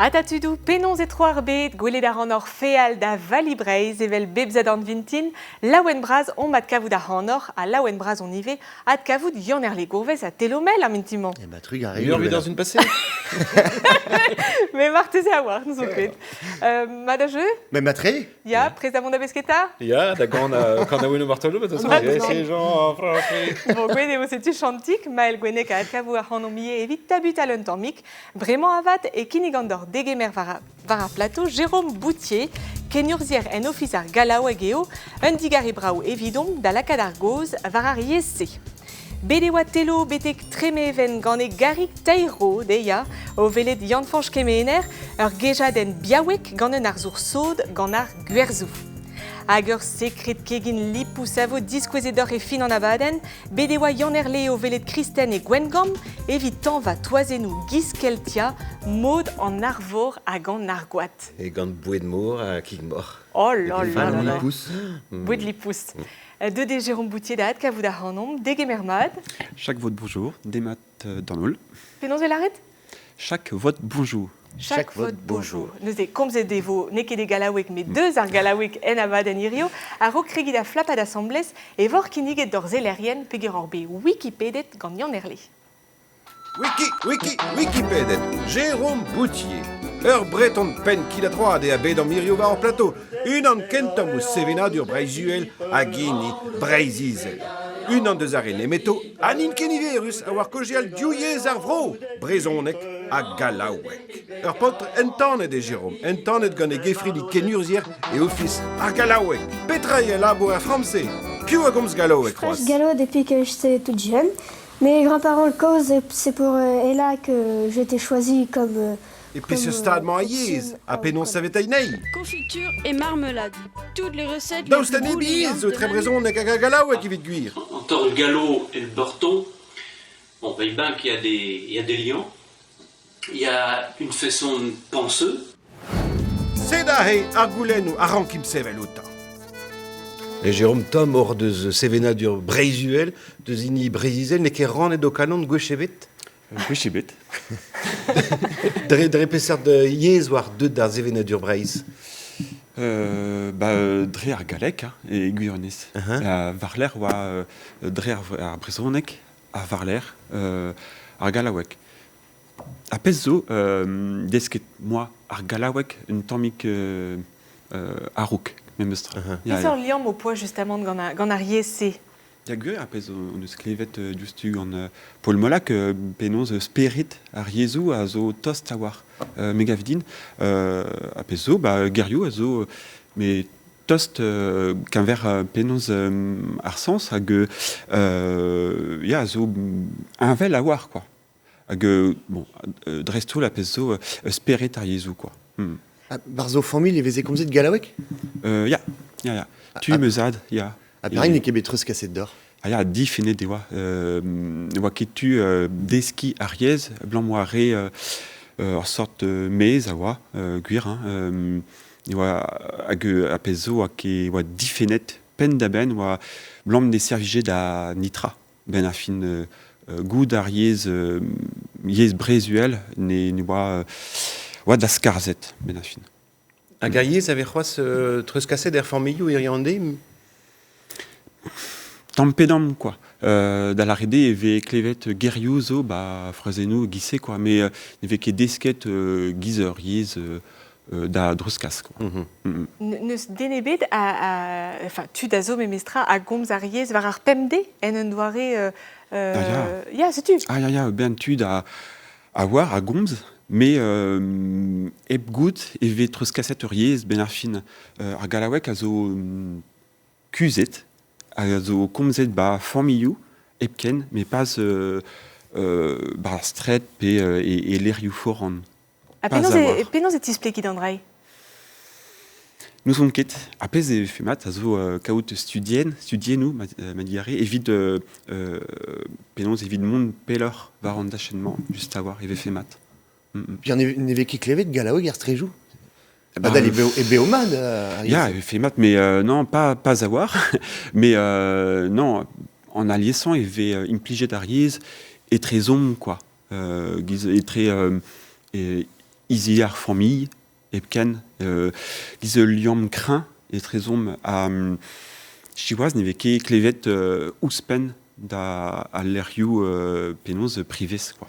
Atatudu penons et troar bet gwelet ar hanor feal da valibreiz evel bebzad an vintin, laouen braz on mat kavout ar hanor a laouen braz on ive at kavout yon er le gourvez a telomel ar mintimant. Eh ben, truc arrive. Une heure dans une passée. Mais marteze a war, nous on ket. Madajeu, Mais matré ya, présamon da besketa? Ja, da quand on a Wino Bartolo, bah, de toute façon, Maintenant. ces gens, franchement. Bon, gwen eo setu chantik, mael gwenek a kavou ar hanomie evit tabut al un tammik, vraiment avat e kinigandor degemer vara plateau Jérôme Boutier, kenurzier en office ar galaoueg eo, un digari brau evidon da lakad ar goz var ar yesse. Bedeoa telo betek tremeven gant e garik teiro deia, o velet yanfanch kemener, ur gejaden biawek gant un ar zour sod gant ar gwerzou. Hag ur sekret kegin lipou savo diskouezedor e fin an abaden, bedeoa yanner leo velet kristen e gwengam, evit tan va toazenou giskeltia, mod an arvor hag an argoat. Et gant bouet de mour à Kigmor. Oh là là là là. pousse. Boued lipous. De de Jérôme Boutier da kavou da hanom, degemermad. Chaque vote bonjour, des maths dans l'ol. Penons e laret? Chaque vote bonjour. Chaque vote bonjour. Nous e komz e devo neke de galawek, mais deux ar galawek en avad en irio, a rokregid a flapad assemblez e vor kiniget d'or zelerien peger or be Wikipedet gant yannerle. Wikipédia, Jérôme Boutier. Ur breton pen kila troad e a bet an mirio war an plateau. Un an kentam o sevena dur breizuel a gini breizizel. Un an deus ar enemeto, anin keniverus a war kojial diouiez ar vro. Brezonek a galawek. Ur pot entanet e Jérôme, entanet gant e gefridi kenurzier e office ar galawek. Petra e labour ar framse. Piou a gomz galawek, Je galop depuis que j'étais toute jeune. Mes grands-parents le causent et c'est pour là que j'ai été choisie comme... Et puis ce stade man a yez, a penon savet ainei. Confiture et marmelade. Toutes les recettes Daoust les an plus ebiez, bouillantes zo de tre la brezonek hag a galawek evit gwir. Entre le galop et le beurton, on paye bien qu'il y a des liens. Il y a une façon de penser. Seda he ar goulennou a rankim sevel o tamm. Et Jérôme Tom hors de Sevena dur breizuel, de zini breizizel, ne ket ran edo kanon de gwechevet. Gouchibet. Dre peser de yez war deux d'ar Sevena dur breiz. Dre ar galek, et guionez. Varler oa dre ar brezonek, a varler ar galawek. A pez zo, desket moi ar galawek un tammik arouk. Memestra. Qu'est-ce que liam au poids justement gant ar yesse? Ya gwir a pez on eus klevet justu gant Paul Molac penoz sperit ar yezou a zo tost a war megavidin a pez zo gerioù a zo me tost qu'un ver penoz ar sens hag ya a zo un vel a war quoi hag bon dresto la pez zo sperit ar yezou quoi. Barzo famille, veze komzet galawek Ya. Tu meuzad, ya. A pareil, ne ket betreus kaset d'or. Ya, di fene de oa. Oa ket tu deski ar yez, blanc moare ar sort mez a oa, gwir, oa hag a pez zo oa ket oa di fenet pen da ben, oa blanc ne servige da nitra. Ben a fin goud ar yez brezuel, ne oa da skarzet, ben a fin. Hag ar yez ave c'hoaz treus kaset er familloù e riande. Tampedam, quoi. Da la rede eve klevet gerioù zo, frazenou gise, quoi. Mais eve ket desket gizer yez da druskas, quoi. Neus denebet enfin, tu da zo memestra a gomz ar yez var ar pemde en un doare... Ya, c'est tu. Ya, ben tud a war a gomz, mais eb gout eve truskaset ur yez ben ar fin ar galawek a zo kuzet, a zo komzet familloù epken, mais pas stret pe e lerioù foran. Penons e tisplekit an drai? Nous on ket, a pez e femat a zo kaout studienou, ma diare, evit penons evit mont pelor var an dachennement, just a war, eve femat. Puis n'eve ket klevet galawek ar strejou. Badal e beomad. Ya, eve femat, mais non, pas a war, mais non, en aliesant eve impliget ar yez etre zom, quoi. Etre easy ar famille, epken, giz liam crin, et trezom à chiwaz neveke klevet ouspen da a l'erioù penaos privés, quoi.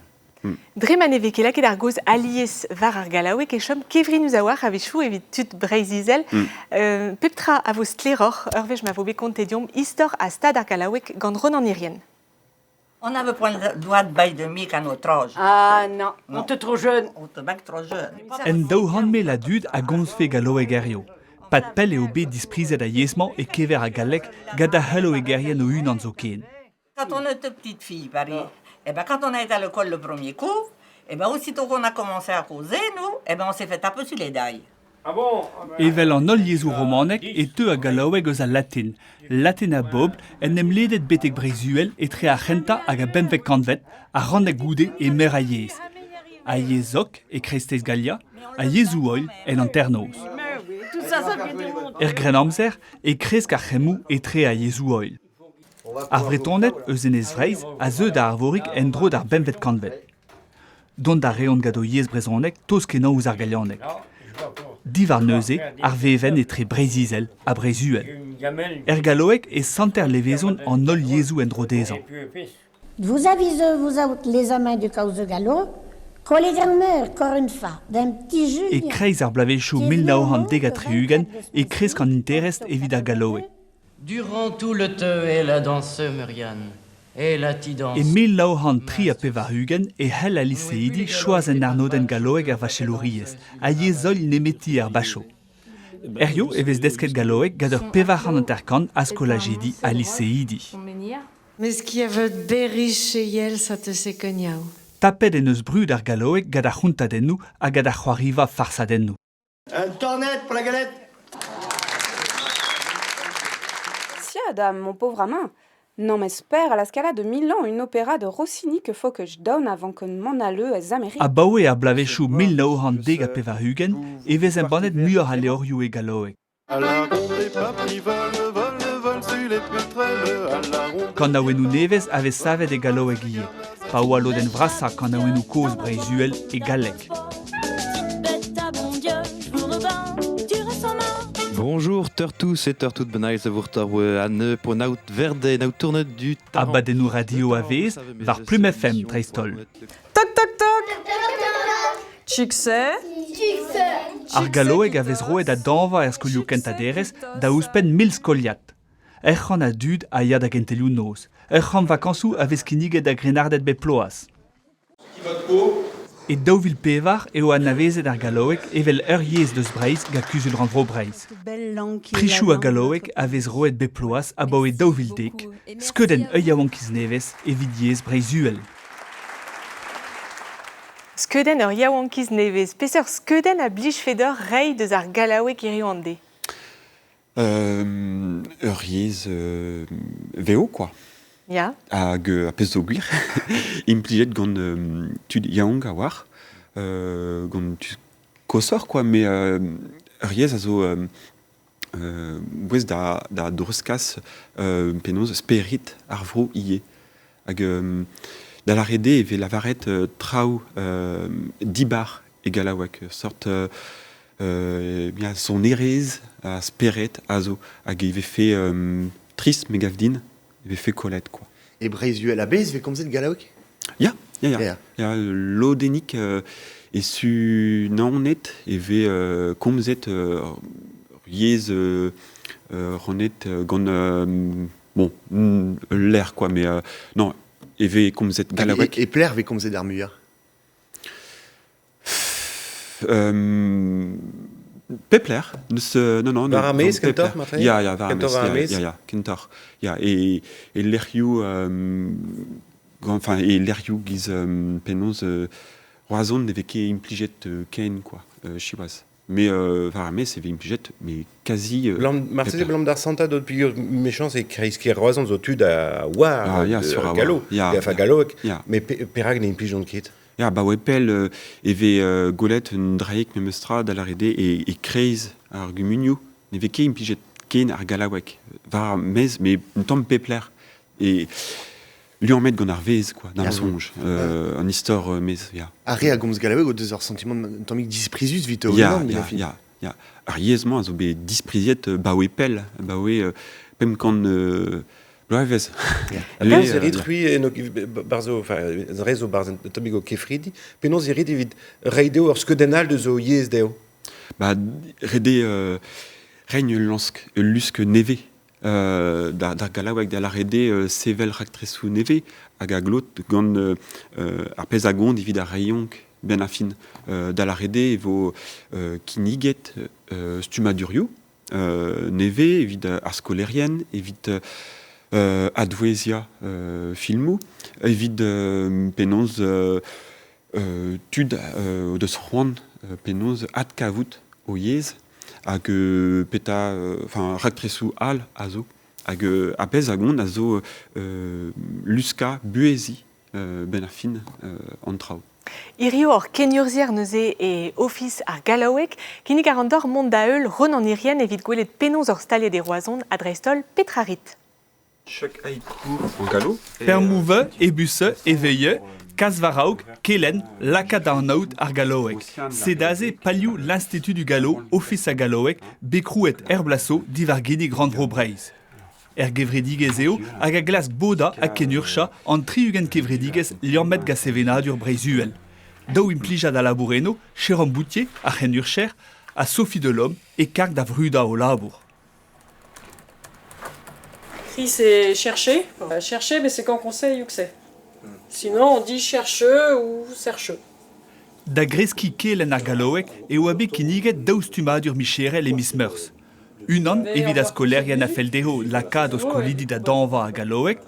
Dreman eveke laket ar goz alies var ar galaouek e chom kevrinus a war a vechou evit tut breizizel. Peptra a vos tleror, vej ma vobe kontedium, istor a stad ar galaouek gant Ronan Irien. On n'avait pas le droit de bail de mic à notre âge. Ah non, on te trop jeune. On te bac trop jeune. En daouhan me la dud a gonsfe galoeg erio. Pat pel eo bet disprizet a yesman e kever a galek gada haloeg erien o un an zo ken. Quand on était petite fille, Paris, et ben quand on a été à l'école le premier cours, et ben aussitôt qu'on a commencé à causer, nous, et ben on s'est fait taper sur les dailles. Evel an ol yezou romanek e teu a galaoueg eus a latin. Latin a bob en em ledet betek brezuel e tre a chenta hag a benvek kantvet, a rannek goude e mer a yez. A yezok e krestez galia, a yezou oil en an ternoz. Gren amzer e kresk ar c'hemou e tre a yezou oil. Ar vretonet eus enez vreiz a zeu da arvorik en dro d'ar benvet kantvet. Don da reont gado yez brezonek toz ken ouz ar galianek. Divar neuze, ar veven e tre breizizel a brezuel. Galoek e santer levezon an ol yezou en drodezan. Vous avisez, vous autres, les amants du cause de galop, quand les grands-mères, encore une fois, d'un petit jus... E kreiz ar blavechou 1933 e kresk an interest evit ar galoek. Durant tout le temps, et la danse Muriane, et la tidance... E 1933 e hel a liseidi choazen arnoden galoek ar vachelouriez, a yezol nemeti ar bacho. Erio evez desket galoek gad ur pevar an interkan a skolajedi a liseidi. Mais ce qui a votre berriche yel, ça te se cognaou. Tapet en eus brud ar galoek gad ar c'huntadennou a gad ar c'hoariva farsadennou. Un tornet pour la galette. Sia, dame, mon pauvre amant. Non, mais spère à la Scala de Milan une opéra de Rossini que faut que je donne avant que m'en alleux aux Amériques. A baoe ar blavechou 1910 a pevarugen evez en bannet muur a leorioù e galoek. Quand a ouenou nevez avez savet e galoek ie. Pa oa loden vrasa quand a ouenou koz breizuel e galek. Bonjour tous et tout benaiz a vourtar an pour naout verde naout tournet du A badenou radio avez var Plume FM treistol. Toc toc toc. Chikse. Ar galoek avez roet a danva er skolioù kentaderez da ouspen 1000 skoliat. Ec'han a dud a yad a gentelioù noz. Ec'han vakansou avez kiniget a grenardet be ploaz. Et daouvil pevar eo a navezet ar galoek evel ur yez deus breiz ga kuzul ran vro breiz. Prichou a galoek avez roet be ploaz a baoe daouvil dek, skeudenn yaouankiz nevez evit yez breizuel. Skeudenn ur yaouankiz nevez, peseurt skeudenn a blij fedor rei deus ar galaouek irioande. Ur yez veo, quoi. Ya. Hag a pez zo gwir, implijet gant tud yaoang a war, gant tud kosor, quoi, mais ur yez a zo bouez da droskas penoz sperit ar vro ie. Hag da la rede eve lavaret traoù dibar e galaouak, sort son erez a speret a zo, hag eve fe trist me gavdin, eve fait Colette, quoi. Et Breizuel a bez, ve komzet galaouek? Ya. Lodenik e su naonet eve komzet yez ronet gant bon l'air, quoi, mais non, eve komzet galaouek. Et pler ve komzet ar muier? Pepler, non. Var amez, kentor, martin? Ya, var amez, ya, kentor. Ya, et l'erioù, enfin, et l'erioù giz penoz roazon n'eve ket implijet ken, quoi, chiwaz. Mais var amez, eve implijet, mais quasi... Marseille blanc d'ar santa d'autres pigures méchants, c'est kreiskier roazon zo tud a war, galo, fa galoek, mais perag ne implijon ket. Ja, ba oe pel eve golet un draik me meustra da la rede e kreiz ar gumunioù. Neve ket implijet ken ar galaouek. Var mez, mais un tamm pepler. Et Luanmet gant ar vez, quoi, d'un songe, en histoire, mais, ya. Arre a gomz Galaweg, o deus ur sentiment tammik disprizus vite au ya. Ar yezman, a zo bet dispriziet baoe pel, baoe pem kan bloavez. Penaos rit rui barzo, enfin, rezo barzen tammik o kefridi, penaos rit evit reideo ur skedenal de zo yez deo. Bah, rede reigne lusk neve. Dar galaweg da la rede sevel raktresou neve hag a glot gant ar pez a gond evit ar reionk ben a fin da la rede evo kiniget stumadurioù neve evit ar skolerien evit adouezia filmou evit penaos tud o deus c'hoant penaos ad kavout o yez hag peta, enfin, raktresou al a zo, hag a pez a gont a zo luska buezi ben a fin an traoù. Irio or kenurzier neuze e office ar Galaweg, kinnig ar an dor mont da eul ron an irien evit gwelet penaos ur stallet des roazon a dreistol petrarit. Chak aïkou en gallo. Permouve, ebusse, éveille, Kasvaraouk, Kelen, laka d'Arnaud ar Galaweg. Sedaze paliou l'Institut du Gallo, office à Galaweg, bekrou et erblasso divargini grandro breiz. Gevredigez eo, hag a glas boda a kenurcha an triugen kevredigez liammet ga sevenadur breizuel. Daou implija da laboureno, Jérôme Boutier, a kenurcher, a Sophie Delhomme et kag da vruda au labour. C'est chercher. Chercher, mais c'est quand on sait où que c'est. Sinon, on dit chercheux ou chercheux. Da greski kelen ar Galaweg e oabe kiniget daoustumadur Micherel et Miss Meurs. Unan evit a skolerien a feldeho laka do skolidi da danva ar Galaweg.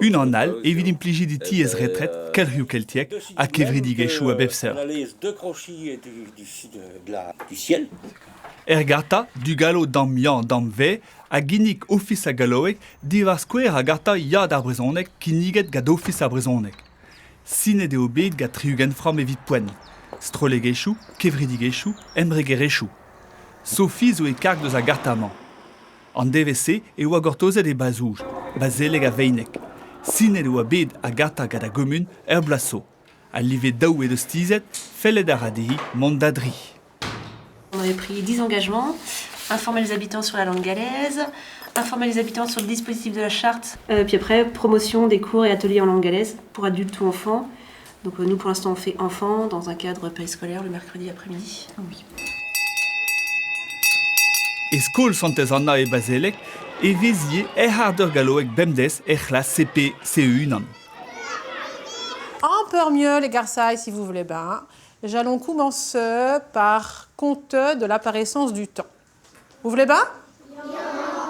Unan al evit impliji di tiez retret kelriou keltiek a kevridigechou a befser. Deux crochis du ciel. Garta, du gallo d'Amian d'Amve, a ginnik office a Galaweg, divar skouer a garta yad ar brezonek ki niget gad office a brezonek. Sine de obet gad triugen fram evit poen. Strolegechou, kevridigechou, emregerechou. Sophie zo e karg deus a gartaman. An DVC e oa gortozet e bazouj, bazeleg a veinek. Sine de oa bet a garta gad a gomun blasso. A livet daou e deus tizet, fellet a radehi mondadri. On avait pris 10 engagements, informer les habitants sur la langue galaise, informer les habitants sur le dispositif de la charte, puis après, promotion des cours et ateliers en langue galaise pour adultes ou enfants. Donc nous, pour l'instant, on fait enfants dans un cadre périscolaire le mercredi après-midi. Oui. Eskol santez anna e bazelek, e vezie e harder Galaweg bemdes e chlas CP CE1. Un peu mieux les garçons, si vous voulez bien. J'allons commencer par compter de l'apparaissance du temps. Vous voulez bien?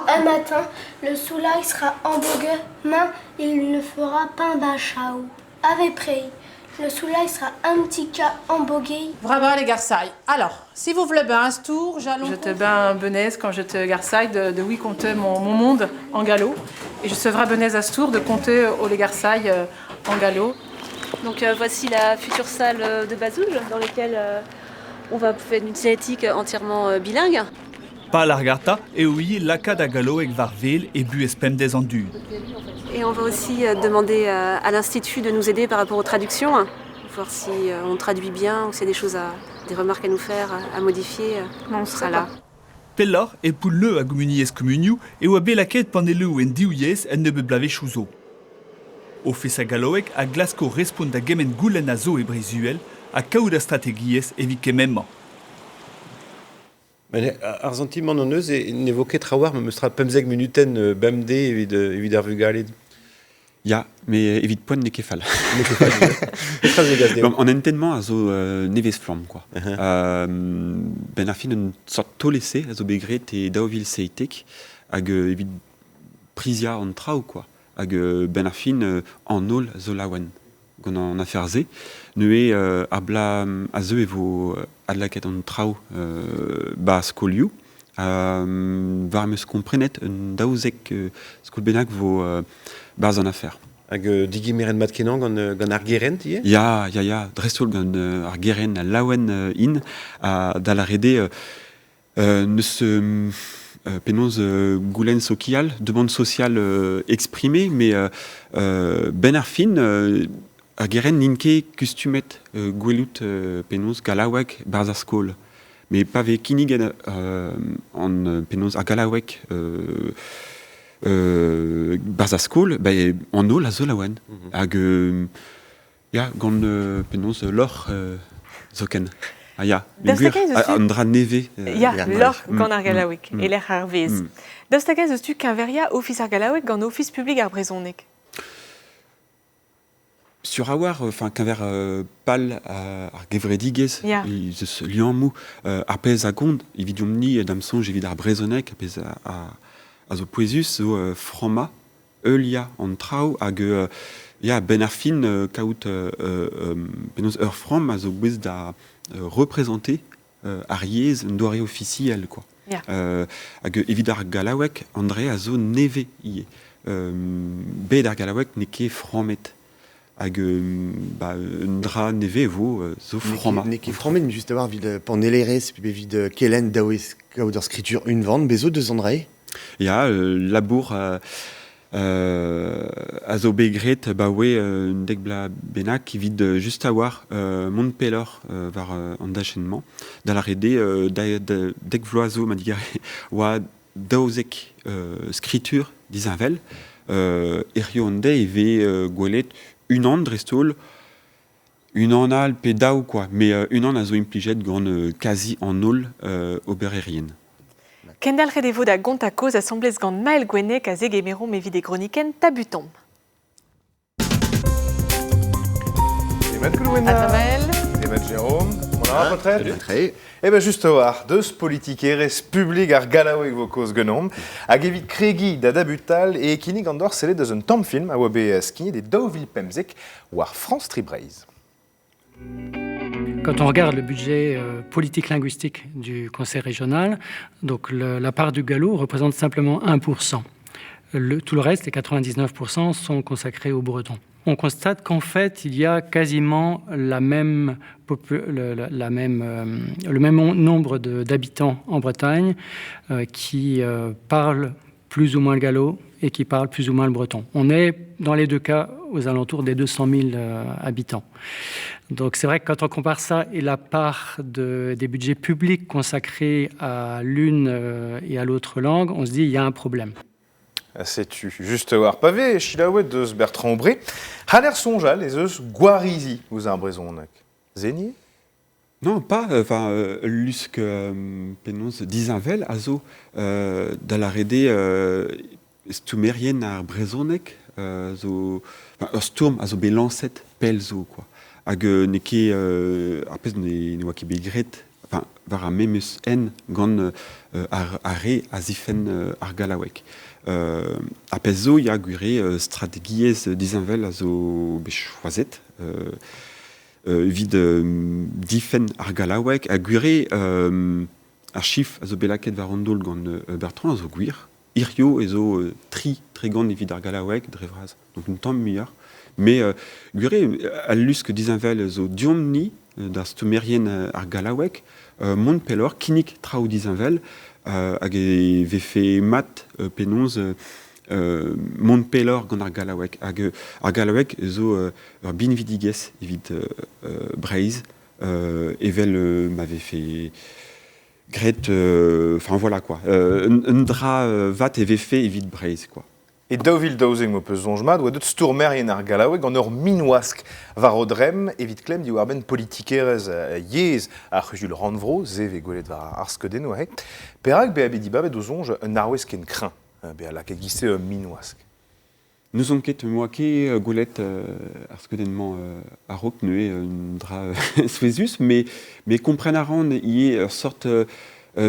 Un matin, le soleil sera embogué, mais il ne fera pas bachao. Avec près, le soleil sera un petit cas embogué. Bravo les garçons. Alors, si vous voulez bien un tour, j'allons... Je te ben benaise quand je te garçaille de oui compter mon monde en gallo. Et je sevrai benaise à ce tour de compter aux les garçailles en gallo. Donc voici la future salle de Bazouge dans laquelle on va faire une cinétique entièrement bilingue. Pas l'argata et oui laka da Galaweg varvel et bu espem des andus. Et on va aussi demander à l'Institut de nous aider par rapport aux traductions, voir si on traduit bien ou s'il y a des choses, des remarques à nous faire, à modifier. Non, on sera là. Pellar et pour le à gommunies communiou et ou a belaket panelu en diouies en ne blave chouzo. Office a Galaweg a Glasgow responde a gemen goulen a zo e brezuel a kaout a strategies evit kememman. Ar sentiment an eus ne vo ket trawar me meustra pemzeg minuten bemde evit ar vugaled. Ya, mais evit poen ne kefal. Ne kefal. En entennement a zo nevez flam, quoi. Ben ar fin un sort tolese a zo begret e daovil seitek hag evit prizia an traoù, quoi. Hag ben ar fin an ol zo laouen gant an afer ze. Neue ar bla a zeu evo adlaket an traoù ba skolioù. Var meus komprenet un daouzek skol bennak vo baz an afer. Hag digimeren mat kenan gant ar geren, tie? Ya, drestol gant ar geren a laouen in da la rede neus penaos goulenn sokial, demande sociale exprimée, mais ben ar fin ar geren ninke kustumet gwelout penaos galawek barz ar skol. Mais pas avec kinig en penaos ar galawek barz ar skol, en ol a zo laouen. Hag gant penaos lor zoken. Ah, ya, un dra neve. Ya, lor gant ar galawek, e l'er ar vez. Daoust hag ez eus tu kenveria office ar galawek gant office public ar brezhoneg? Sur awar, enfin, kenver pal ar gevredigez, eus lian mou, ar pez a gond, evidiom ni damsonj evit ar brezhoneg, a pez a zo poezus, zo frama, eulia an trao, hag ben ar fin kaout penaos ur fram a zo gwez da représenter ar yez un doare officiel, quoi. Hag evit ar galawek, andre a zo neve ie. Bet ar galawek ne ket framet. Hag un dra neve vo zo frama. Ne ket framet, just a-war vid panelerez, pe vid kelen daouez kaout ur skritur un vant, bezo deus andrei? Ya, labour a zo begret un dek bla benak evit just a war mont pelor var an dachennement da la rede dek vloazo ma digare oa daozek skritur dizinvel erio an de eve gwelet un an drestol un an al pe daou quoi, mais un an a zo implijet gant quasi an ol obererien. Kendal redevo da gont a koz assemblez gant Mael Gwennek a zeg emerom evit e groniken tabutom. Emet Gwennek. Ata Mael. Emet Jérôme. On a un portrait. Eh ben juste war, deus politikerez publik ar galawek vo koz genom, hag evit kregi da dabutal e kinig an dor sellet deus un tamm-film a oa bet skigne de daouvil pemzek war France Tribreiz. Quand on regarde le budget politique linguistique du Conseil régional, donc la part du gallo représente simplement 1%. Tout le reste, les 99%, sont consacrés aux Bretons. On constate qu'en fait, il y a quasiment le même nombre d'habitants en Bretagne qui parlent plus ou moins le gallo et qui parlent plus ou moins le breton. On est, dans les deux cas, aux alentours des 200 000 habitants. Donc c'est vrai que quand on compare ça et la part des budgets publics consacrés à l'une et à l'autre langue, on se dit qu'il y a un problème. C'est-tu juste war pavé, chilaouet deus Bertrand Aubré. Haner sonjal les eus guarizi vous un brezhoneg. Zénier? Non, pas. Enfin, lusk penaos dizinvel a zo da la rede stumerien ar brezhoneg zo ur stourm a zo bet lancet pel zo quoi. Hag ne ket ar pez ne oa ket begret, enfin var a memeus en gant ar re a zifen ar galawek. A pez zo ya gure strategiez dizinvel a zo bet choazet vid difen ar galawek a gure ar chif a zo belaket var an dol gant Bertrand a zo gwir. Irio ezo très gant evit ar galawek drevraz, donc un tamm meilleur. Mais gure al lusk dizinvel zo diomni d'ar stumerien ar galawek mont pelor kinik trao dizinvel hag e vefe mat penaos mont pelor gant ar galawek hag ar galawek zo ur binvidigez evit Breiz evel ma vefe gret enfin voilà quoi un dra vat e vefe evit Breiz quoi. Et daouvil daouzeg mo peus zonjmat, oa deut stourmerien ar galawek gant ur minouask var o drem evit klem di war ben politikerez yez ar Jules Randvro, zev e gwelet var ar skeudenn oa he. Perak be a bet dibabet o zonj un arwez ken krin, be a la ket giste minouask. Neus on ket moa ket gwelet ar skeudennement a rok neue un dra souezus, mais kompren a ran ie ur sort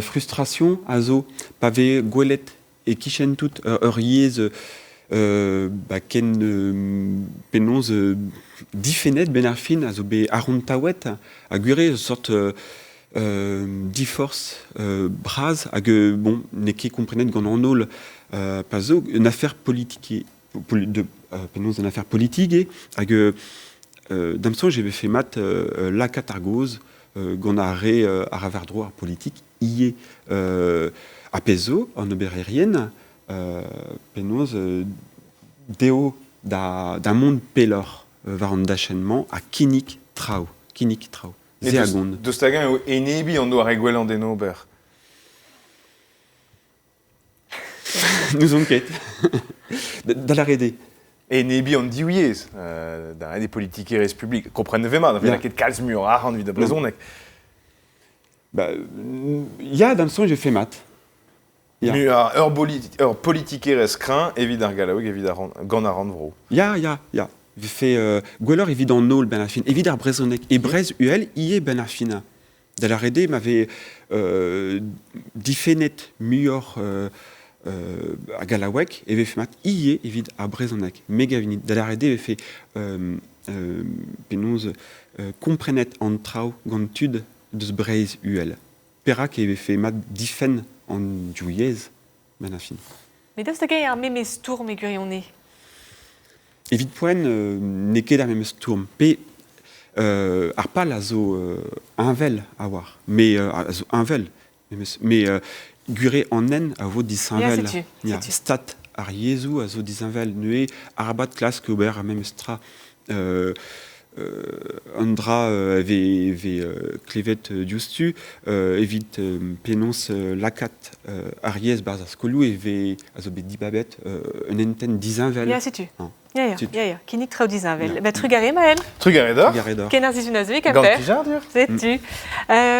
frustration a zo pa ve gwelet et kichen tout ur yez ken penaos difenet ben ar fin a zo be aront taouet a gure sort diforce braz hag bon ne ket komprenet gant an ol pa zo un affaire politique penaos un affaire politique hag damso j'avais fait mat lakat ar goz gant ar re ar averdro ar politique ié à peso, en obererien, penos deo d'un monde pelor, var an d'achènement à Kinik Trau. Zeagonde. Dostagan enebi on doit regwelan den ober. Nous enquête. Da la rede. Enebi on diouiez, dans des politiques et républiques. Comprenne vema, dans la quête calsmur, à rendre de blazonek. Y a dans le son, j'ai fait maths. Nu politique et rescrin, évidemment Galaouig, évidemment Ganarandvro. Ya. J'ai fait Gweller évident Nol ben affin, évidemment Brezonek et Brez UL y est ben affina. De la rede m'avait diffénet mieux à Galawek et j'ai fait maths y est évidemment à Brezonek. Mégavini. De la rede j'ai fait penose comprenet en trau gantud de ce Brez UL. Perak et j'ai fait maths diffen en juillet ben affin. Mais dans ce cas, il y a un même tour, mais curionné. Evit poen n'est que la même tourme. P arpal a zo invel a war. Mais zo invel. Mais gure en nen a vo disinvel. Yeah, c'est stat ar Jesu a zo disinvel. Nue arabat classe que ober a même stra. Andra ve klevet diustu evit penons lakat ariez barz askolou et ve a zo bet dibabet un enten disinvel. Ja, c'est tu. Ja. Kinik trau disinvel. Ben trugare Maël. Trugare d'or. Kenar zizunazve kaper. C'est tu.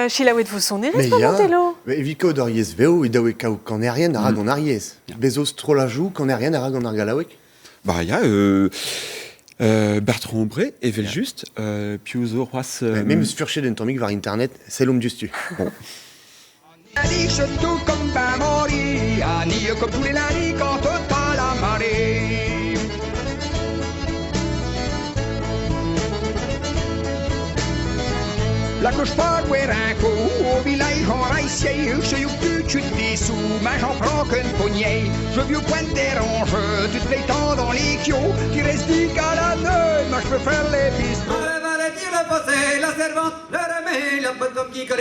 Chilawet vous son nez, Montelo. Mais eviko d'oriez veo et dawe kao quand est rien aragon ariez. Bezos trolajou quand est rien aragon argalawek. Bah ya Bertrand Ombré, Evel Juste, Piuso Roas. Même se furcher d'un tomique vers internet, c'est l'homme du stu. Tout comme ben mori, Annie comme tous les lundis quand t'as la marée. La cloche pas guérinco, au village en raïsier, je y plus tu te sous, mais j'en prends qu'une poignée. Je vieux point dérange, tu te fais tant dans les kiots, qui reste dit qu'à la neuve, moi je peux faire les pistes. Le passé, la servante, le remède, la bonne femme qui cogne,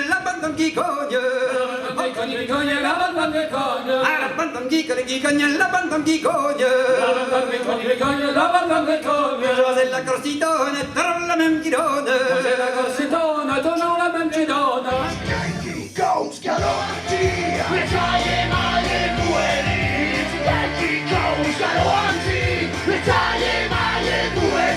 la bonne femme qui cogne. La bonne femme qui cogne, la bonne femme qui cogne. La bonne femme qui cogne, la bonne femme qui cogne. La bonne femme qui cogne, la bonne femme qui cogne. Josie la corsitone, toujours la même qui donne. Josie la corsitone, toujours la même qui donne. Yankee goes Galorti, Italie male buoni. Yankee goes Galorti, Italie male buoni.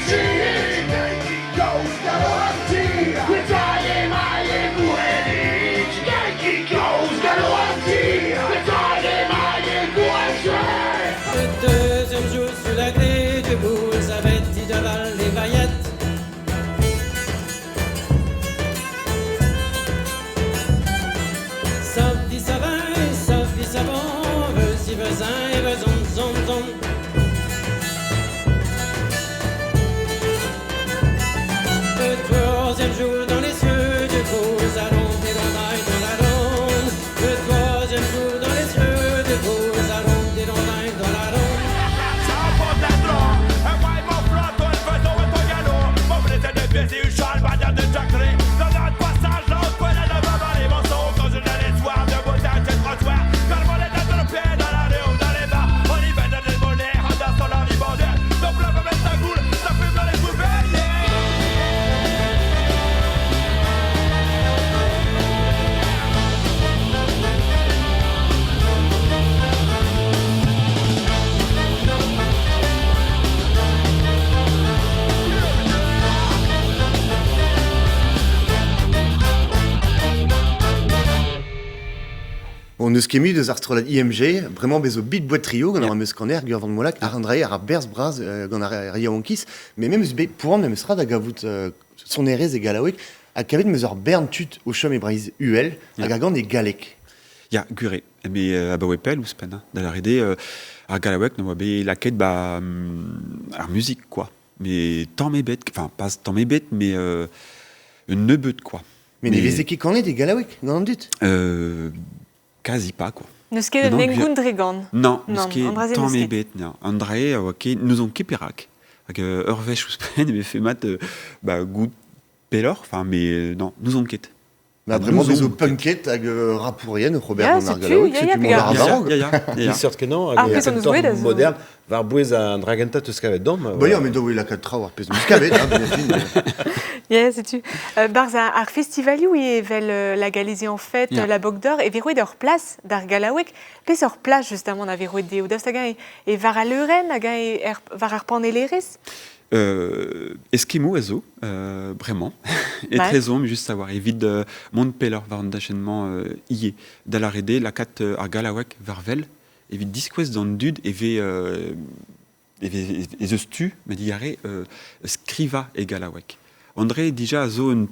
Le deuxième jour sous la grille du bourg, avait dit de Val les vaillettes. Sauf dit savin, sauf dit savant, veux-y vezin et vezon, zon, zon. Le troisième jour dans les cieux du beaux allons et dans la ronde. Le troisième jour dans les cieux du beaux allons et dans la ronde. Ça porte la drogue, un vrai mon flotto, un faisceau et ton galop. Mon blessé de plaisir, Charles Badin de Jacquerie. Dans notre passage, l'autre point là de maman, les mensonges, quand je l'ai les soirs de beauté à tes trottoirs. Quand le monde est dans le pied, dans la rue ou dans les bars, on y va dans les monnaies, en dansant dans les bandeurs. Donc là, on va mettre la goule, ça fume dans les poubelles, yeah. On nous skemi de Zarstrolad IMG, vraiment bezo bit boîte trio, on aura muscaner, Gurvan Molak, Arandrei, Ara Bers Braz, on a Ria Wonkis, mais même pour même sera d'agavout son erez et Galawek, à Kavid mesure Bern tut au chum et Braise UL, à Gagan et Galek. Ya, Gure, mais à Bawepel ou Spana, dans la rede, à Galawek, nous avons la quête, à musique, quoi. Mais tant mes bêtes, enfin, pas tant mes bêtes, mais une nebeute, quoi. Mais les qui connaissent des Galawek, non, dit quasi pas, quoi. Ne ce qu'est Nengun Dregan. Non, ce qui est tant mes bêtes, non. André, ok, nous on képerak. Avec Urvesh ou Spen, mais fait mat, goût pelor, enfin, mais non, nous on quête. Mais vraiment bezo punket hag rapourien Robert Bernard Galaouek, c'est tu m'en varog. Il sort que non, hag un moderne, var bouez un draganta te skavet dom. Bah mais do il a 4 hours pez skavet, Yeah, c'est-tu. Barz ar festivalioù evel la Galésie en fête, la Bog d'Or, et verouet d'or place d'ar Galaouek, pez or place justement na verouet deo. Daoust hag e var a leuren, hag var ar panelerez. Eskimo azo, vraiment. Et très homme, juste savoir. Évite Montpeller, var un d'achènement ié. D'alarede, la cat ar Galaouek, varvel. Évite disquest dans le dud, et eus tu, me diare, scriva et Galaouek. André, déjà, zo un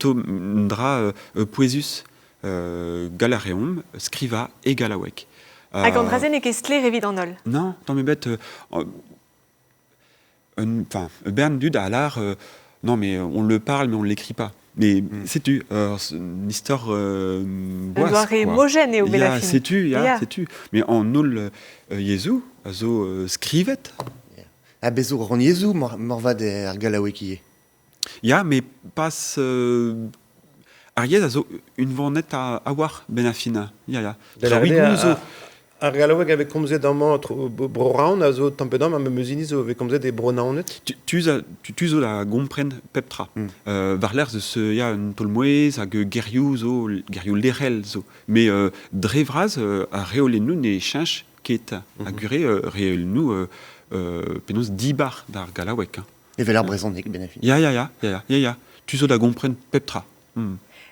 dra poesus Galareum, scriva et Galaouek. Hag andrazen e kestler evit an ol. Non, tant me bête. Enfin, Bern Dud à l'art, non mais on le parle mais on l'écrit pas. Mais sais-tu, une histoire boisse. Un homogène et au belafine. Sais-tu, sais-tu. Mais en nul Jésus, azo scrivet. Ah bezo ron Jésus morvad er Galaouek ie. Ya, mais pas Ariez azo une vornette à avoir benafina. Ya. Ar Galaouek avec comme z d'amant broraun azo tampedam am meusini zo avec comme z des bronaonet. Tu zo la gompren peptra. Var l'air se ya un tolmoez hag gerioù lerel zo. Mais drevraz a reolennou ne chinch ket a gure reolennou penaos dibar d'ar Galaouek. Et veler brezhoneg benafin. Ya. Tu zo la gompren peptra.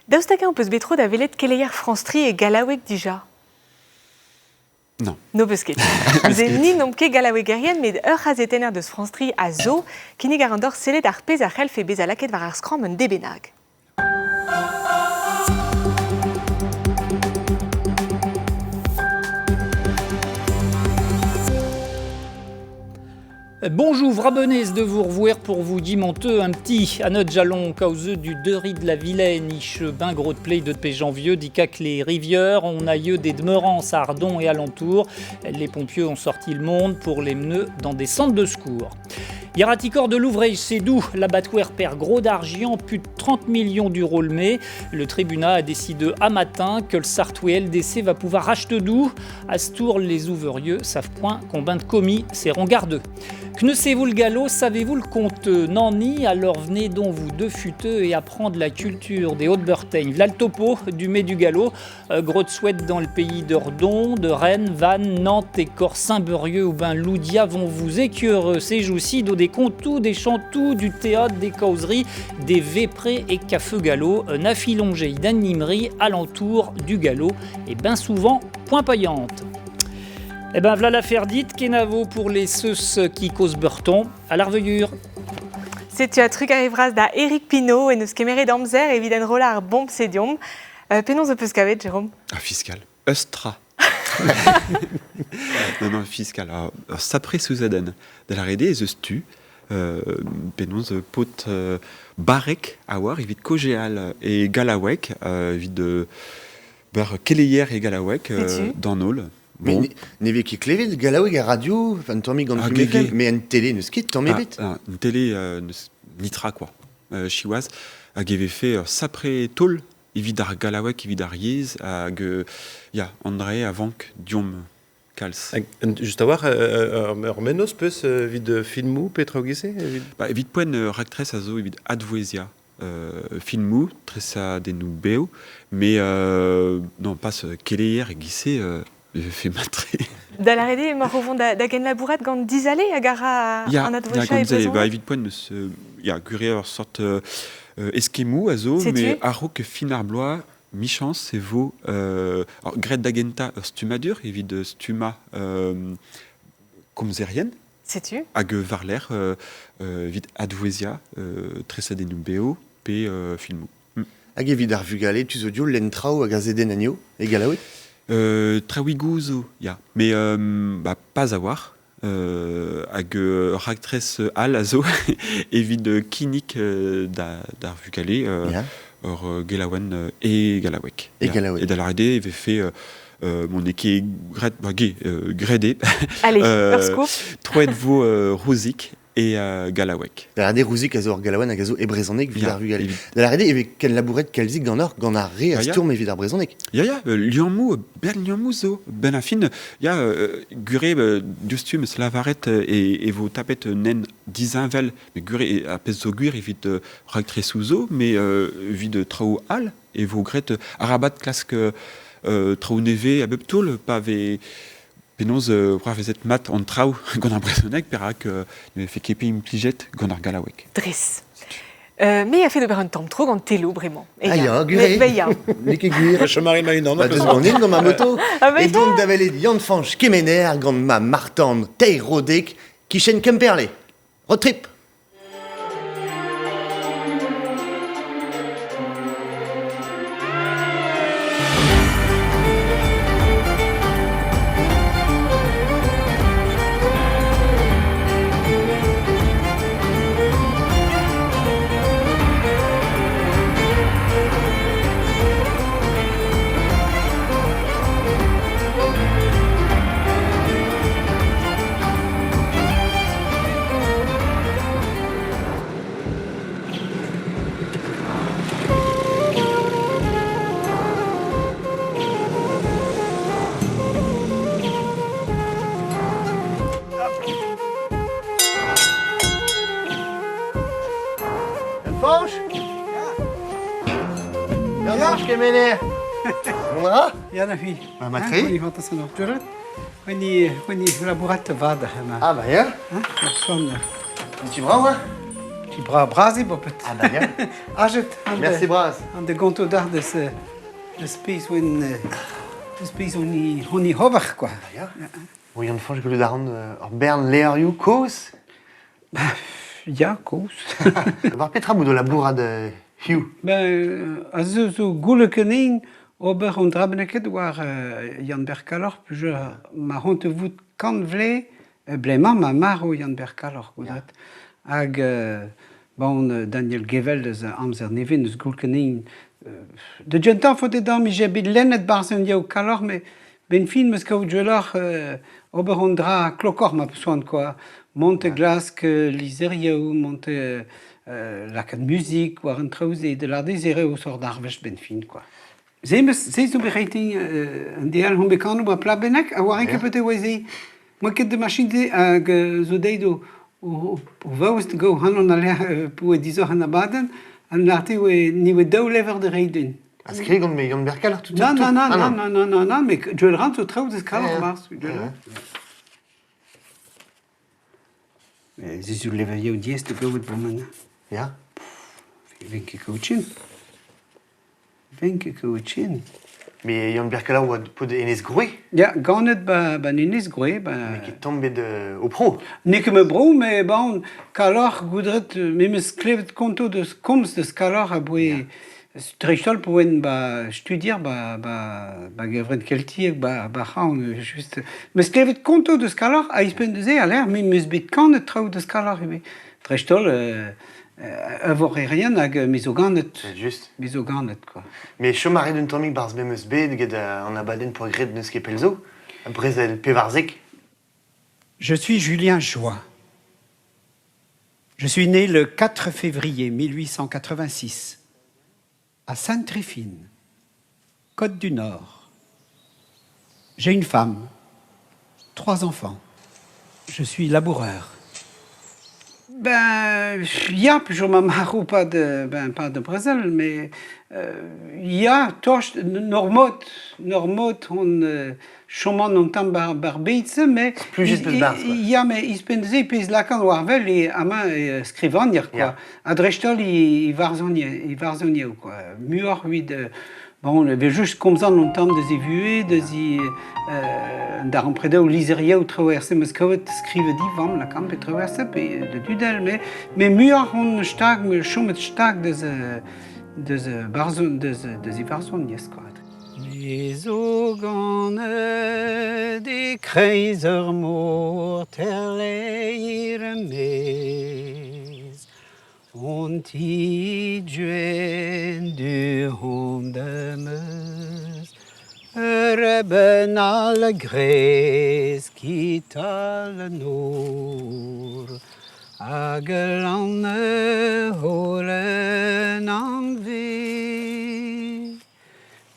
Daoust hag on peus betro da velet keleier France Tri et Galaouek dija. Non. No peus ket. Ze ni nom ket Galaouegerien, met ur c'hazetener deus France Tri a zo, kinnig ar an dor sellet ar pez ar c'helf e bez a laket war ar skram un debenag. Bonjour, Vrabonez de vous revoir pour vous dimonter un petit à notre jalon causeux du Deury de la Vilaine, iche ben gros de play de janvier, d'Icac les rivières, on a eu des demeurants à Ardon et alentour. Les pompiers ont sorti le monde pour les mener dans des centres de secours. Yaraticor de l'ouvrage, c'est d'où la batouère perd gros d'argent, plus de 30 millions d'euros le mai. Le tribunal a décidé à matin que le Sartoué LDC va pouvoir acheter d'où. À ce tour, les ouvriers savent point combien de commis seront gardeux. Connaissez-vous le galop, savez-vous le compte Nanni, alors venez donc vous deux futeux et apprendre la culture des Hautes-Bretagne. V'là le topo du mets du galop, gros de souhaite dans le pays d'Ordon, de Rennes, Vannes, Nantes et Corps-Saint-Beurieux ou ben Loudia vont vous écœurer ces jours-ci des contou, des chantous, du théâtre, des causeries, des véprés et cafeux galop, un affilongé d'animerie alentour du galop et ben souvent point paillante. Eh ben voilà l'affaire dite, Kenavo pour les ceux qui causent Burton, à l'arveillure. C'est un truc arrivera da Eric Pinault et nous skemere d'amzer et viden rolar bomb sedium. Penons de peus kavet, Jérôme. Fiscal. Eustra. non, fiscal. Sapré sous Eden. De la rede, ze stu. Penons pot barek a war, evit kogéal et Galaouek, evit ber keleier et Galaouek dans Nol. Bon. Mais n'eve ki klevet Galaouek a radio, enfin tormi gant mais en télé neus ket tormi bet. Une télé nitra quoi. Chiwaz hag eve fait sapré tol evit ar Galaouek evit ar yez hag ya André avank diom kals. Just a war ur menos peus vid filmou petra gese evit poen raktres a zo evit advoesia. Filmou, tresa den nou beo, mais non pas keleier e gise fait matré. Da la rede, ma rovon da gen labourat gant dizale a gara an advoesia e prezon. Ba evit poen neus, gure ur sort eskemou a zo, mais arro que fin ar bloaz, michans se vo gret da genta ur stumadur, evit stuma komzerien. Sais-tu? Hag varler, evit advoesia, tresa den nou beo, pe filmou. Hag evit ar vugale, tu zo dio l'entrao hag a zeden anio, e Galaouek? Traouigouzo, ya. Mais pas avoir. Hag raktres al a zo, evit kinik d'ar vugale, ur Gelaouan et Galaouek. Et Galaouek. Et da la rede, evit fait mon eke gredé. Allez, ur scoop. Troet vo rosic et Galawek. La rade rouzik a zo ar Galaouan hag a zo e brezhoneg vid ar vugal. Da la rade eve ken labouret kalzik gant or gant ar re a stourm evit ar brezhoneg. Lianmou, bern lianmou zo. Ben a fin, gure dustum slavaret e vo tapet nen dizinvel, mais gure a pez zo gure evit ragtre souzo, mais vid trao al, e vo gret arabat klask trao neve a bep tol, pa ve... Penoz, vezet mat an trao gant ar brezhoneg, perak ne fe kepe implijet gant ar Galawek. Dres. Me a fait de ber un tamm tro gant telo, bremañ. Gure. Ya. Nik gure. Chomari ma unan. Ba deus gant gant ma moto. Et donc davelet yann fanch kemener gant ma martan tei rodek kichen kemperle. Road trip. Fanch? Yann fanch kemener. Mona? Yann a fi. Ma matri? Oni vant asan ar duret. Oni labourat vad. Ah bah ya. Son. Tu bras ouais? Tu bras brasi bopet. Ah bah ya. Ajet. Merci Braz. An de gonto d'ar de spes win spes oni hovach quoi. Ya. Bon Yann fanch goulout ar bern leerioù koz? Ya, koz. Var petra bout o labourad hiu? Ben, a zo gouleukening ober on drabeneket war Yann Berkalor, puja ma honte vout kant vle, blema ma maro Yann Berkalor goudat. Hag, bon, Daniel Gevel deus amzer nevin deus gouleukening. De djentan fote dam mi jebit lennet barzen yao kalor, me ben fin meus kaout jelor ober on dra klokor ma peussoan, quoi. Monte glask lizeriaou, monte lakat musique, war un traouzé, de l'ar désiré au sort d'arvech ben fin, quoi. Zeiz zo bereiting un deal hon bekanou ma pla benek, a war enke pete oaze. Moi ket de machine hag zo deido o vaouz de go hanon alea pou e dizor an abaden, an larte ni we daou lever de reidun. A skri gant me Yann Berkalor tout Non, mais je le rentre au traouz de kalor mars. Zizou levaillé au dièse de gout bomana. Ya? Venke kauchin. Mais Yann Berkalor oa pod enez groe? Ya, ganet ba nenez groe. Mais ki tombe au pro? Ne ket me bro, mais bon, kalor goudret, me meus klevet konto deus komz deus kalor a boe trechol pou en studier gevret keltiek ba c'haon just. Meus klevet konto deus kalor a ispen deus a l'air, me meus bet kanet traoù deus kalor ebe. Trechol avor e rien hag mezo ganet. Just. Mezo ganet, quoi. Mais chomare d'un tammig barz be meus bet ged an abaden pour gret neus ket pelzo? Brezel pevarzek? Je suis Julien Joie. Je suis né le 4 février 1886 à Sainte-Tryphine, Côte du Nord. J'ai une femme, 3 enfants. Je suis laboureur. Ben, il y a toujours ma marou pas de Brésil, mais il y a toch normot on choman on tam barbitze, mais il y a mais il spenze pis la kan warvel et ama scrivanier quoi. Adrestol il varzonier quoi. Muor oui de bon, le juste comme ça longtemps des évués, des d'ar preda ou liseria ou traverser Moscou skrive divan la camp et traverser de Dudel mais muor on stag me chumet stag des barzon des ivarzonies quoi. Les ogan des kreiser morteler mes und die Duen du Hundemes reben alle Gräs, kitale nur Agelanne holen an ve,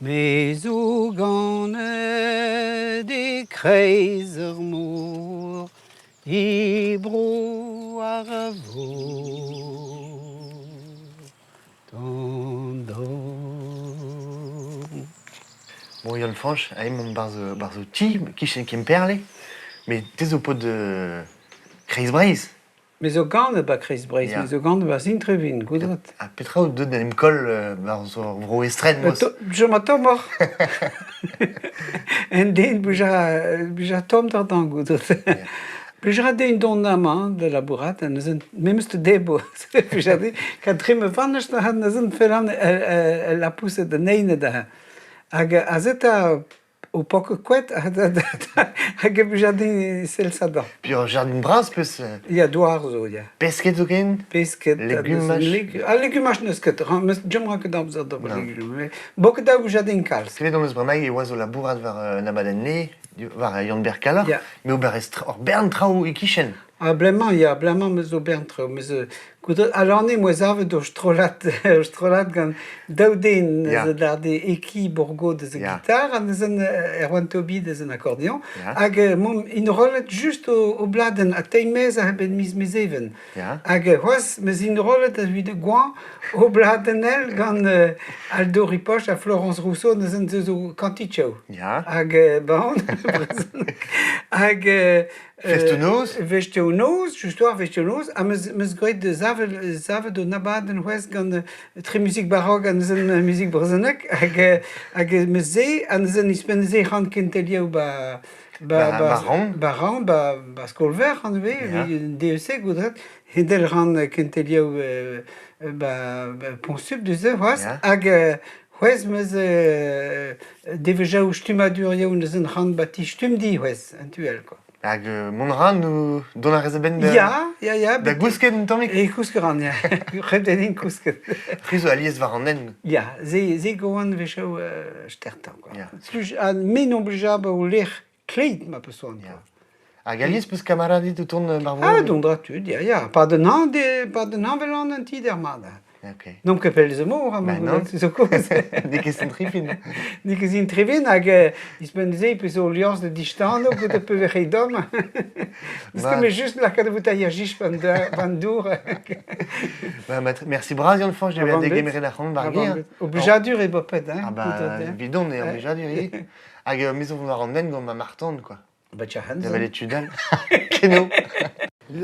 mes ougane de kreizermour, ibro aravo, Bon, Yann Franche, mon barzo ti, qui me perle, mais t'es au pot de Chris Brace. Mais au gant ba Chris Brace, mais au gant ba Sintrevin, goudrat. A petra ou deux dans l'école, barzo vro estren, mos. Je m'attends mort. En den buja tom tartan goudrat. Buja den don nama de la bourrat, même ce debo. Buja den, quand trim vannes na han nazen feran la pousse de neine da. Azeta au poco quet hag buja den sel sada. Puis au jardin bras peus. Il y a doarzo, il y a. Pesket zoken. Pesket. Légumes. Légumes nesket. J'aimerais que dans ça de légumes. Beaucoup da buja den kals. C'est dans le bramaï et oiseau la bourrat vers Nabadanne. Var Jan Berkala, mais au Bern Trau et Kichen. Ah, blement, il y a blement, mais au Bern Trau. Mais alors, moi, j'avais de strolat gan Dauden, de Eki Borgo de guitare, et Erwan Tobi de accordion. Ag, une roulette juste au bladen, à Teimez, à Ben Mismezeven. Ag, mais une roulette à lui de Gouin, au bladenel, gan Aldo Ripoche, à Florence Rousseau, dans Canticho. Ag, bon, ag, Vestounoz, justement Vestounoz, a mes great de zave de Nabaden West gan très musique baroque an musique brzenek ag meze an zen ispenzé han kentelia baran skolver han ve DEC goudret hedel han kentelia ponsub de ze was ag Wes mes deveja ou stumaduria ou zen han bati stumdi wes antuel quoi. Hag monran ou dona rezaben da... Ja. Da gousket un tammik? E kouskeran, ja. Redenin kousket. Friso aliez var an en? Ja, ze goan vechau stertan, quoi. Sluj, men oblijab ou l'er kleit ma pesoan, quoi. Hag aliez peus kamaradit ou tourne barvo? Ah, dondratud, ja. Pa de nan velan an ti dermada. Okay. Non que pel ze mor, non, c'est so cause. Dikesin trifin. Dikesin trifin, hag ispenzé peus o lians de distano, gout peu vechei dom. Parce que mais juste la kad vous taillagich vandour. Merci bras, Yann Franche, j'avais déguéméré la ronde barguer. Obligadur et bopet, hein. Ah bah, évident, mais obligadur, hag maison vous en nen gant ma martande, quoi. Bah, tcha hansen. J'avais les tudal. Keno.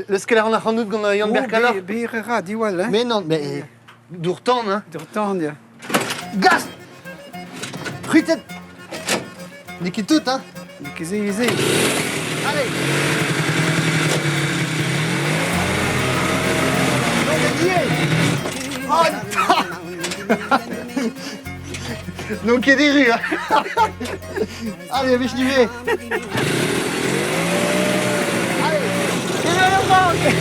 Le skeler an arrandout gant Jan Berkala? Birera, diwal, hein. Mais non, mais... Dourtan, hein? Dourtan, ja. Gast! Rutet! Niki tout, hein? Niki zé. Allez! Oh, donc il y a des rues, hein? Allez, viens, je vais. Allez! Il est le banque!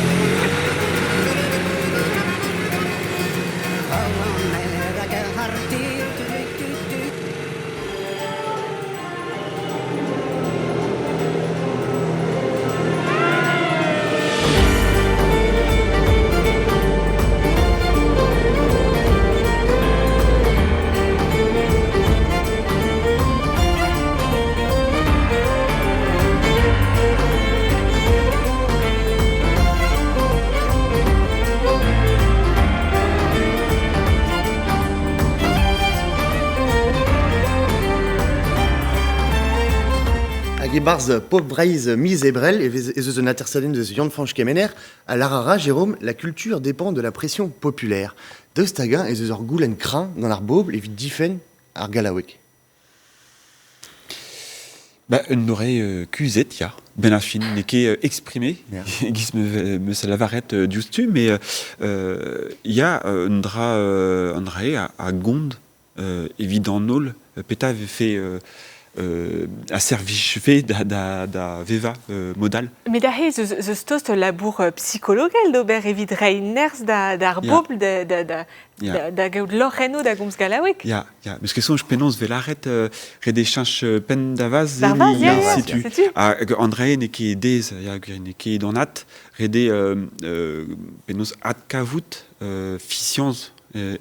Barz pop braiz mis ebrel et ze intersalin de Yann Franche Kemener à l'Arara, Jérôme, la culture dépend de la pression populaire. Deustaga et ze goulen crin dans l'arbob et vite difen ar galawek. Bah, un aurait cuzet, ya. Ben affin, n'est qu'est exprimé. Gis me salavarette diustu, mais y a un drap à gonde, évident nol. Peta avait fait a service da veva modal. Mais d'ailleurs, ce stost labour psychologique d'ober evit reiners d'ar bobl da gaud loreno da gomz galawek. Ja, parce que je pense velaret rede chanch pen davaz situ. André ne ki dez ne ki donat rede penos at kavout ficians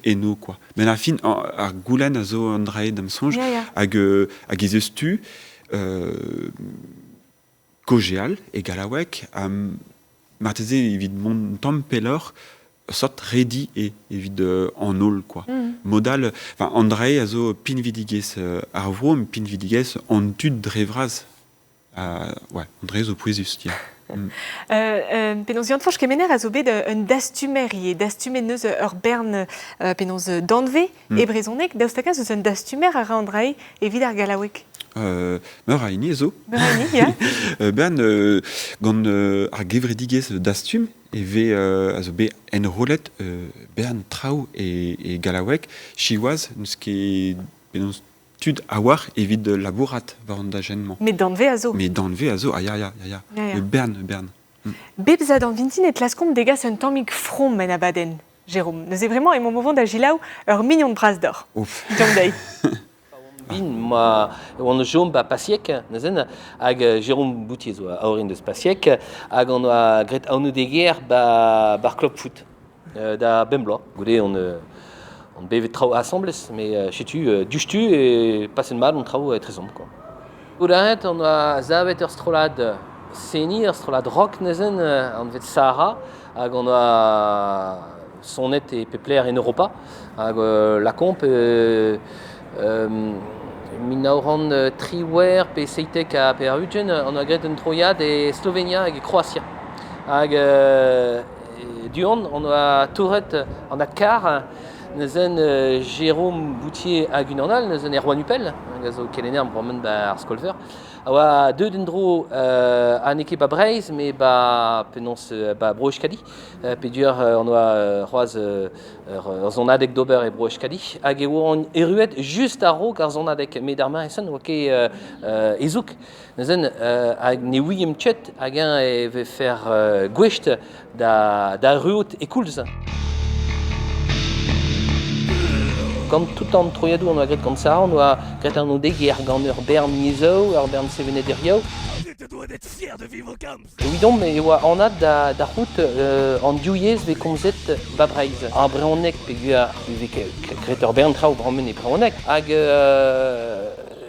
eno quoi. Mais la fin ar goulen a zo André dam sonj hag eus tu kogeal e galawek marteze evit mon tom pelor sort ready et évid en ol quoi. Modal, enfin André a zo pinvidiges arvrom pinvidiges en tud drevraz. Ouais, André zo poesus tia. Penaos Jan Forch kemener a zo bet un dastumerie, dastumeneus ur bern penaos danve e brezonek, daoustakaz eus un dastumer a ra André evit ar galawek. Meur a ini zo. Meur a ini, ya. Ben, gant ar gevredigez dastum, eve a zo bet en rolet bern trao e galawek, chiwaz, neus ket penaos tud a war evit labourat war an da genman. Mais danve a zo. Mais danve a zo, ya. Bern. Bebzad an vintin et laskomp degas un tammig from men abaden, Jérôme. Neus e vraiment e mon mouvant da gilaou ur mignon de bras d'or. Ouf. Jom dei. Ma on jom ba pasiek nezen hag Jérôme Boutier zo aorin deus pasiek hag on a gret aonou deger bar club foot da bembla. Goude on bevet trao assembles mais chetu dustu et passen mal on trao trezomp quoi. Goudaret on a zavet ur strolad seni ur strolad rock nezen an vet Sahara hag on a sonet et pepler en Europa hag la comp min aoran triwer pe seitek a pe ar ugen on a gret un troiad e Slovenia hag e Kroatia. Hag duon on a touret an a kar nezen Jérôme Boutier hag unanal nezen Erwan Upel hag a zo kelener brommen ar skolver. Awa deux dendro an ekip a Breiz, mais penons Broechkadi. Pedur on a roaz zonadek d'ober e Broechkadi. Hag eo an eruet just a ro ar zonadek medarma esan oa ket ezouk. Nezen hag ne ouiem tchet hag an e ve fer gwecht da ruot e koulz. Quand tout en troiadou on a gret comme ça, on a gret un odeg er gant ur bern nizo, ur bern sevenet eriao. Tu dois être fier de vivre au camp. Oui donc, mais on a da route en diouiez ve komzet ba Breiz. Ar breonek peguar gret ur bern trao brommen e breonek. Hag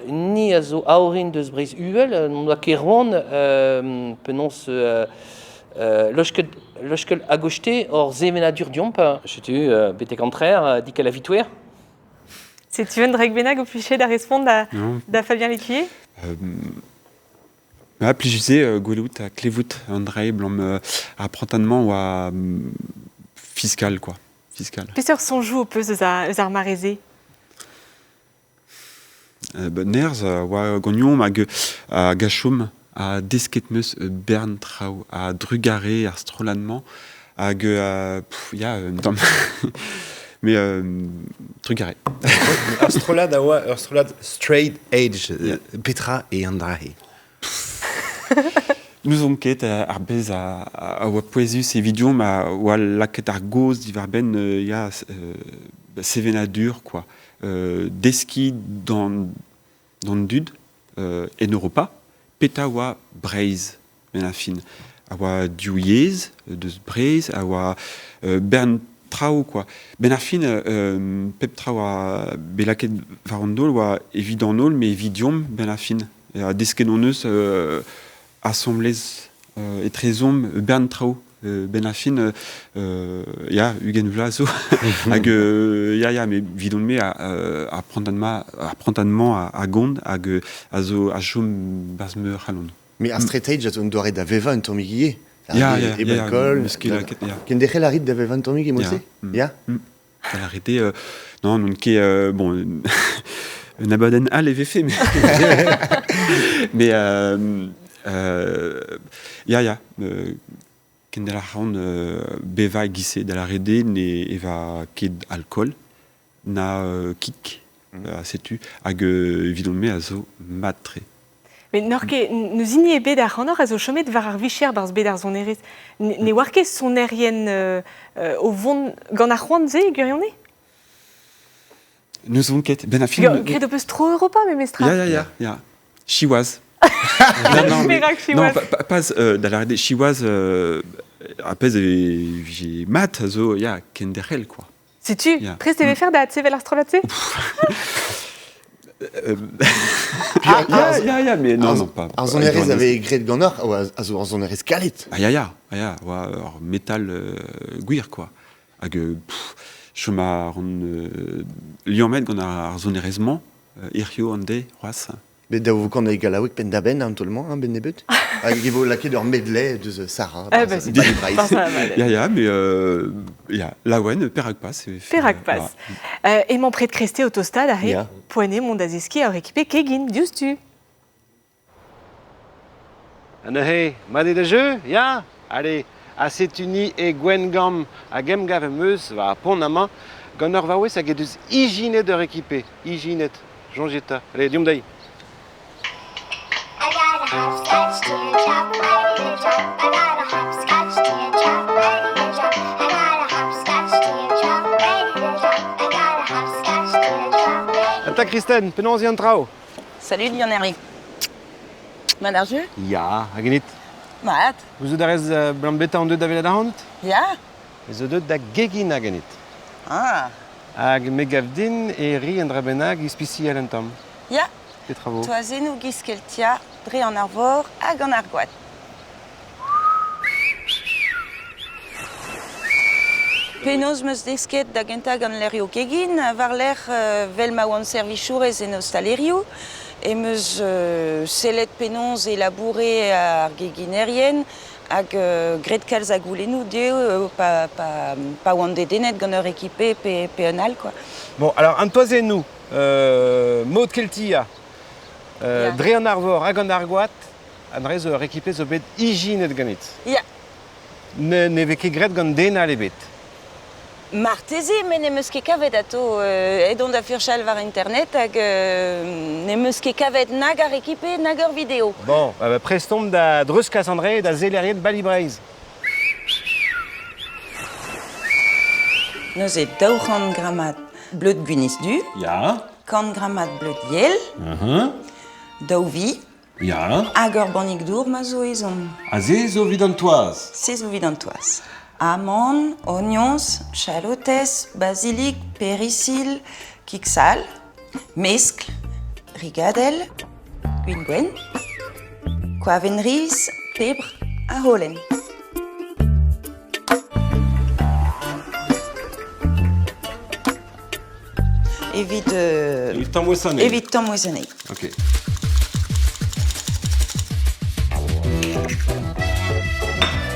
ni a zo aorin deus Breiz uel, on doa ket roan penons lochkel agochte or zevenadur diomp. Chetu bete contraire, dik a la vitouer. C'est tu veux drag benag au fichier da répondre da Fabien Lécuyer? Plijusé goulout a clevout André blanc apprentament ou à fiscal quoi, fiscal. Plusieurs sont joués au peu aux armarézés. Nerz wa gagnon mag a gachum a desketmeus bern trao a drugaré ar strolannement hag ya mais trugaré. Astrolad awa astrolad straight age Petra et André. Nous on ket ar bez a oa poezus e vidion ma oa laket ar goz divar ben ya sevenadur quoi. Deski dans dud en Europa peta oa Breiz ben a fin. Awa diouiez deus Breiz awa bern trao quoi. Ben ar fin pep trao a belaket varandol oa evidandol mais evidiom ben ar fin. A deskenon eus assemblez et trezom bern trao ben ar fin ya ugen vlazo hag ya mais vidon me apprentament a gond hag a zo a chom bazme halon. Mais a straight age on doit da veva un tomiguier. Ya, ken dechel a rit da veva un tomiguier mosse? Ya. Elle a arrêté non non ket bon un abaden al e vefe mais ya ken de la ran beva gisse de la rede ne eva ket alcool na kik sais-tu, hag vidon a zo matre. Mais norke, nous igné bet ar c'hanor a zo chomet var ar vicher barz bet ar zonerez. Ne warke sonerien au vont gant ar c'hoant-ze, gurionne? Nous avons ket ben a film. Gret o peus tro Europa, mais mestra. Ya. Chiwaz. Non, pas d'aller Chiwaz. Après, j'ai mat zo ya kenderel quoi. Sais-tu, prest t'avais faire da tsevel astrolace? Ya, mais non, pas. Ar zonerez avait gret gannor, ou a zo ar zonerez kalet. Ya, métal guir quoi. Hag, choma liomet gant ar zonerezman, irio ande, roas. Mais da vous connaissez Galawik pen da ben antolman, ben nebut. Il faut laquer leur medley de Sarah. C'est Ya, mais lawen perag pas. Perag pas. Et mon prêt de Christé au Tostad a poigné mon daziski à équipé Kegin, dius tu. Hey, madé de jeu, ya? Allez, Acetuni et Gwen Gam à Gemgavemeuse va à Pont-Naman. Gonor va ouest à Gedus hygiène de rééquipé. Hygiène. Jean-Jetta. Allez, dium d'aï. Anta Kristen, penons y trao. Salut Lionel. Manarjeu? Ya, agenit. Mat. Vous avez blambeta en deux d'avela da hant? Ya. Vous avez da gegin agenit. Ah. Ag megavdin et ri en drabenag ispici à l'entom. Ya. Des travaux. Toazen ou giskeltia, dre en arvor, ag en argoat. Penos meus desket da genta gant lerio kegin, var l'air vel ma oan servichourez en ostalerio, et meus selet penons et labouré ar geginerien, hag gret kalz a goulenou deo pa oan dedenet gant ur équipé pe un al, quoi. Bon, alors, un toazen-nous, maud keltia, dre an arvor hag an argoat, an rez ur équipé zo bet hygiene ganit. Ya. Ne veke gret gant dena le bet. Martezi, men ne meus ket kavet ato edon da furchal var internet hag ne meus ket kavet nag ar équipé, nag ur vidéo. Bon, prestom da dreus Cassandre da zelerien balibreiz. Neus e 200 grammat bleud guinis du. Ya. 100 grammat bleud yel. Daouvi. Ya. Hag ur bannig dour ma zo ezon. A ze zo vidantoaz. Se zo vidantoaz. Amandes, oignons, chalotes, basilic, péricile, kiksal, mescl, rigadel, guingwen, koavenris, pebre, a holen. Évite t'emmoissonner. Ok.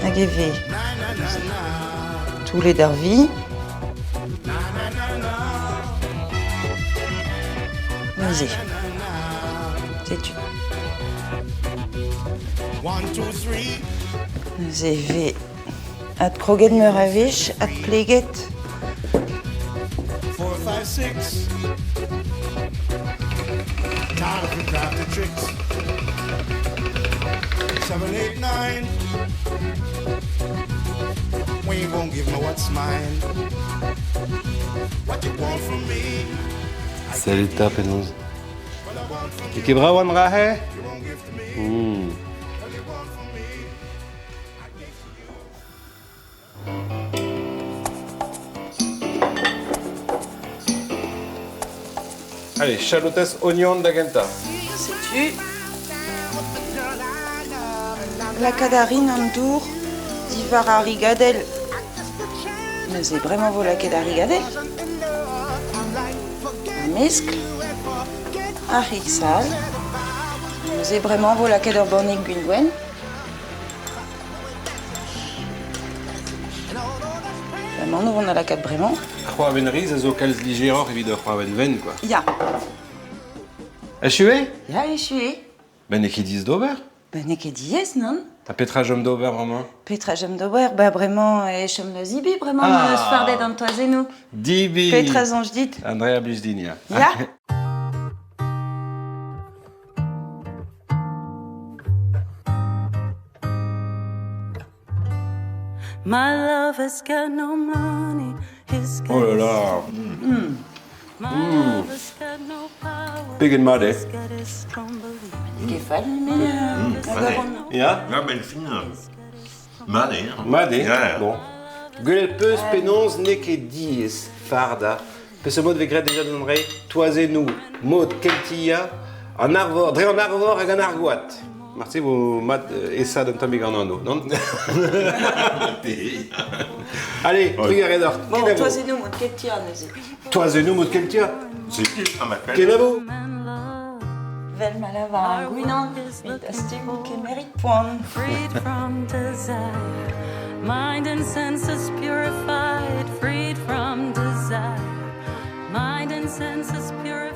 Agévé. Tous les dervis. Vas-y. C'est-tu. Nous avez at proget me ravish, at pleget. 4, 5, 6. Tired of your crafty tricks. 7, 8, 9. We ain't gonna give me what's mine. What you want from me? Salut ta penaos. E kebra oan rahe? Allez, chalotes oignon da genta. Sais-tu? La cadarine en dour, divar à rigadel. Mais c'est vraiment vous la à rigadel. Un mescle, un rixal. Mais c'est vraiment vous la d'orbornique guingwen. Vraiment, nous on a la cade vraiment. Croaven riz, zo kalz ligéror evit ur croaven ven, quoi. Ya. Echué? Ya, echué. Ben e ket diz d'ober? Ben e ket diez, non? T'as Petra Jom d'Ober, vraiment? Petra Jom d'Ober, bah vraiment, et Chom le Zibi, vraiment, le Sfardet dans toi et nous. Dibi! Petra Zonj dit. Andrea Blusdinia. Ya? My love has got no money, he's got Oh là là! Big and muddy. Gefallen mir. Ja? Ja, ben fina. Made. Made? Ja. Bon. Guelet peus penons ne ket dies, farda. Peus mod vegret déjà donnerei, toise nous, mod keltia, an arvor, dre an arvor hag an argoat. Marthe, vous mat essa d'un tamig an anno, non? Allez, truc à redor. Bon, toise nous, mod keltia, neuze. Toise nous, mod keltia? C'est qui ça m'appelle? Kenavo? Vel malava gwinan, mit astim kemerit poan. freed from desire. Mind and senses purified, freed from desire. Mind and senses purified.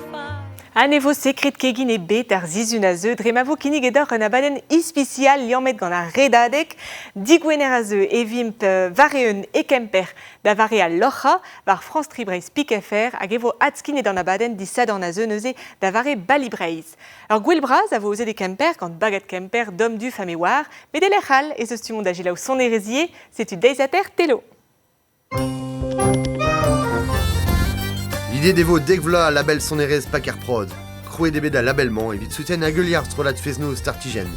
Anevo sekret kegin e bet ar zizun a zeu, dremavo kinig edor un abaden ispicial liamet gant ar redadek, digwener a zeu evimp vareun e kemper da vare a locha, var France Tribreiz Pic-FR, hag evo atskin ed an abaden disadan a zeu neuze da vare Balibreiz. Ur gwell braz a vo oze de kemper gant bagat kemper dom du fame war, met de l'echal ez eus tumon da gilaou son erezier, setu deizater telo. L'idée d'Evo degvla label sonerez paker prod, croé debed a labellement evit souten a gueuliard strolat fezno startigen.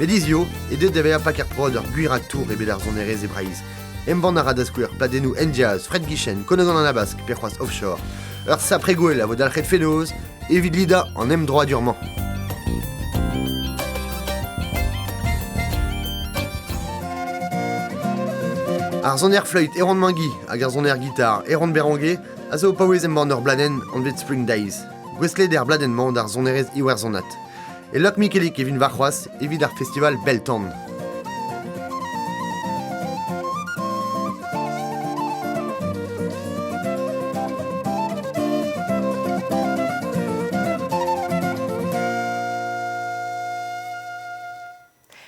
Medizio, et de dever paker prod ur guirat tour ebed ar sonerez e braiz. Emban a radasquer pladenou Endiaz, Fred Guichen, konegan an abask, perc'hoaz offshore. Ur sapregouel a vo dalc'het fenoz, evit lida an em droit durement. Ar zoner fleuit eron mangi, hag ar zoner guitar eron berange, a zo paouez emban ur bladen an vet Spring Days. Gweslet er bladenman d'ar zonerez iwer zonat. E lok Mikelik evin varc'hoaz evit ar festival Beltand.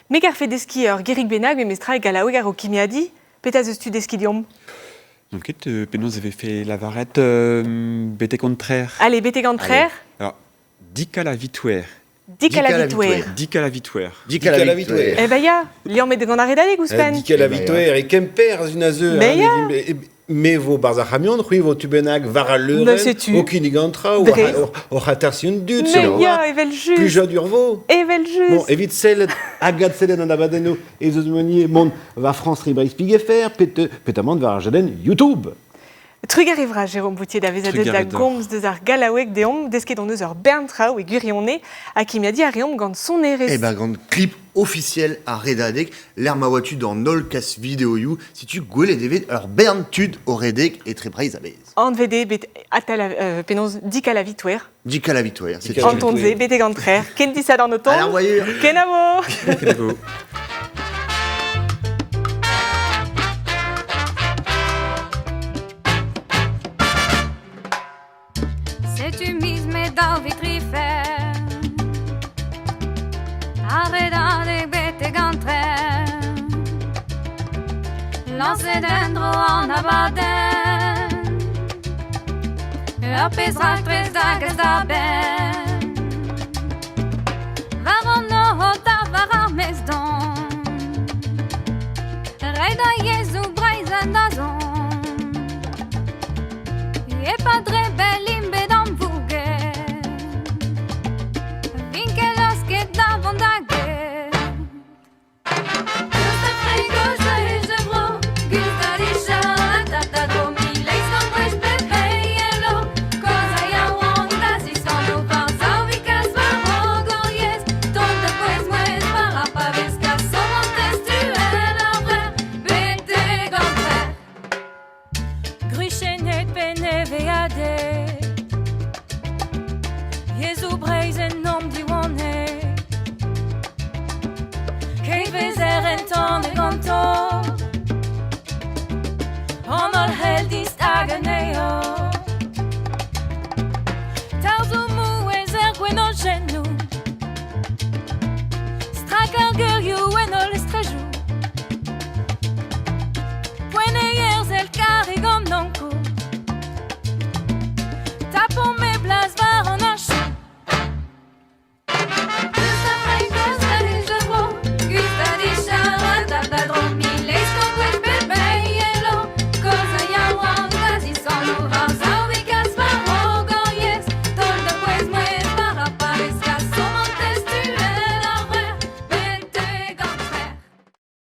Meg ar fe deski ur gerig benag me mestral galaoueg ar o kimiadi, petaz eus tu deski diom. Donc, penaos avait fait la varette bete contraire. Allez, bete contraire. Alors, dik a la vitouer. Dik a la vitouer. Dik a la vitouer. Dik a la vitouer. Eh ben ya, liamet de gant ar redadeg ouzpen. Dik a la vitouer e kemper zun a zeu. Me ya. Me vo barz ar c'hamion, c'hwi vo tubenag var a leuren, o kinigantra, o c'hatersion dut. Me ya, evel just. Plus jod urvo. Evel just. Bon, evit sellet, agad sellet an abadeno, e zeus meunier mont va France Tribreiz Pic-FR, petamant var ar jaden YouTube. Trug arrivera, Jérôme Boutier, d'avez a deus da gomz deus ar galaoueg deom, desket on eus ur berntrao e gurionne, a kimiadi a reom gant son erez. Eh ben, gant clip officiel a redadek, l'er ma watu dans nol kas vidéo you, si tu gwele devet ur berntud o redek et Tribreiz a bez. An vede bet atal penoz dik a la vitouer. Dik a la vitouer. Antonze, bete gantrer, ken disad an oton. Alors, voyeur. Ken avo. Ken avo. C'est humide mais dans vitrifer. Arrêtant des bêtes et gantrères. Lancer dentro en abaden. Apesra tres dagas da ben. Varon no hota vara mesdon. Reda